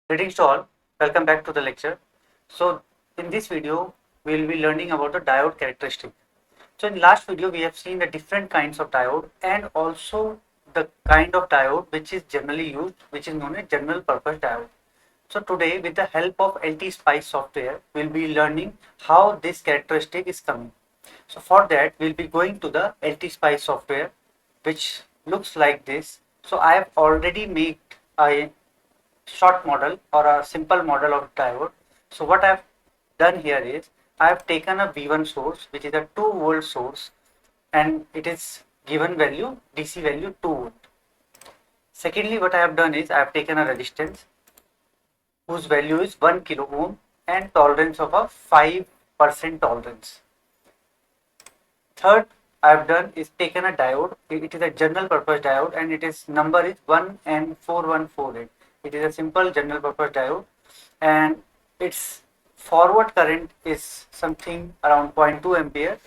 Greetings to all, welcome back to the lecture. So in this video, we will be learning about the diode characteristic. So in last video, we have seen the different kinds of diode and also the kind of diode which is generally used, which is known as general purpose diode. So today, with the help of LTSPICE software, we will be learning how this characteristic is coming. So for that, we will be going to the LTSPICE software, which looks like this. So I have already made a short model or a simple model of diode. So what I have done here is I have taken a V1 source, which is a 2-volt source, and it is given value DC value 2 volt. Secondly, what I have done is I have taken a resistance whose value is 1 kilo ohm and tolerance of a 5% tolerance. Third, I have done is taken a diode. It is a general purpose diode and its number is 1N4148. It is a simple general purpose diode and its forward current is something around 0.2 ampere,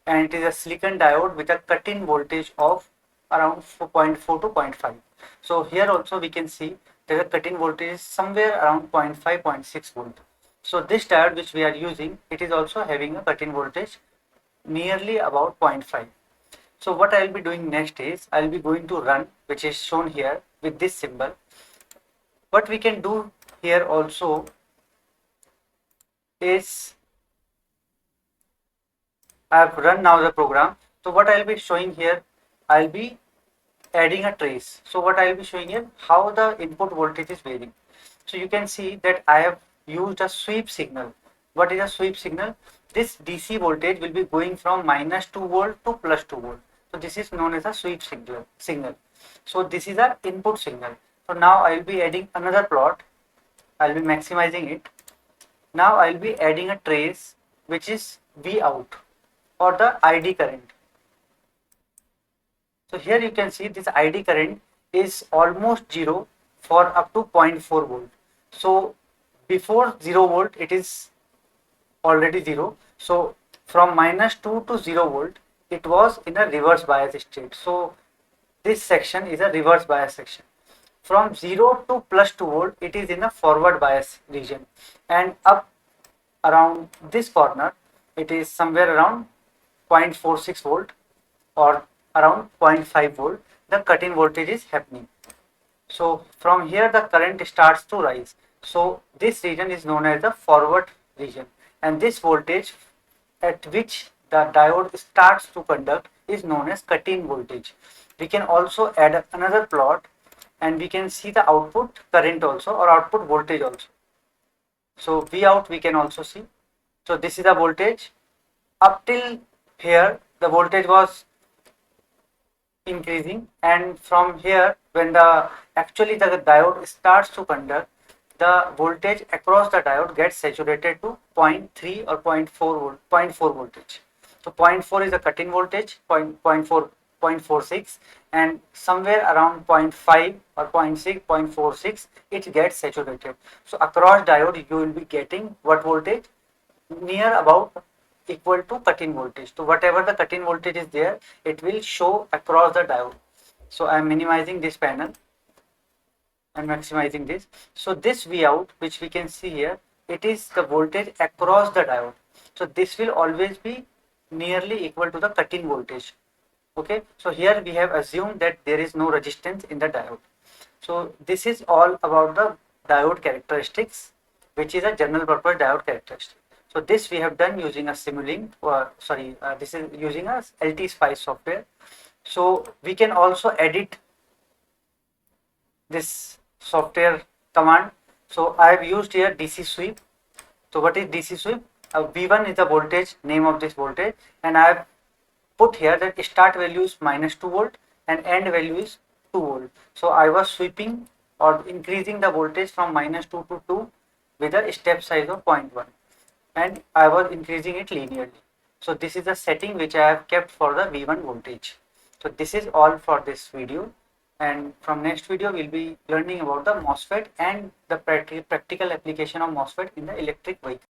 and it is a silicon diode with a cut-in voltage of around 4.4 to 0.5. So here also we can see that the cut-in voltage is somewhere around 0.5, 0.6 volt. So this diode which we are using, it is also having a cut-in voltage nearly about 0.5. So what I will be doing next is I will be going to run, which is shown here with this symbol. What we can do here also is I have run now the program. So what I will be showing here, I will be adding a trace. So what I will be showing here, how the input voltage is varying. So you can see that I have used a sweep signal. What is a sweep signal? This DC voltage will be going from -2 volt to +2 volt. So this is known as a sweep signal. So this is our input signal. So now I will be adding another plot. I will be maximizing it. Now I will be adding a trace which is V out or the ID current. So here you can see this ID current is almost 0 for up to 0.4 volt. So before 0 volt it is already 0. So from -2 to 0 volt it was in a reverse bias state. So this section is a reverse bias section. From 0 to +2 volt it is in a forward bias region, and up around this corner it is somewhere around 0.46 volt or around 0.5 volt. The cut-in voltage is happening. So from here the current starts to rise. So this region is known as the forward region, and this voltage at which the diode starts to conduct is known as cut-in voltage. We can also add another plot and we can see the output current also or output voltage also. So V out we can also see. So this is the voltage. Up till here the voltage was increasing, and from here when the diode starts to conduct, the voltage across the diode gets saturated to 0.3 or 0.4 volt, 0.4 voltage. So 0.4 is the cut-in voltage, 0.46, and somewhere around 0.5 or 0.6, 0.46 it gets saturated. So across diode you will be getting what voltage? Near about equal to cut-in voltage. So whatever the cut-in voltage is there, it will show across the diode. So I am minimizing this panel and maximizing this. So this V out which we can see here, it is the voltage across the diode. So this will always be nearly equal to the cut-in voltage. Okay, so here we have assumed that there is no resistance in the diode. So this is all about the diode characteristics, which is a general purpose diode characteristic. So this we have done using a Simulink, this is using a LTSPICE software. So we can also edit this software command. So I have used here DC sweep. So what is DC sweep? V1 is the voltage, name of this voltage, and I have put here that start value is -2 volt and end value is 2 volt. So I was sweeping or increasing the voltage from -2 to 2 with a step size of 0.1, and I was increasing it linearly. So this is the setting which I have kept for the V1 voltage. So this is all for this video, and from next video we'll be learning about the MOSFET and the practical application of MOSFET in the electric vehicle.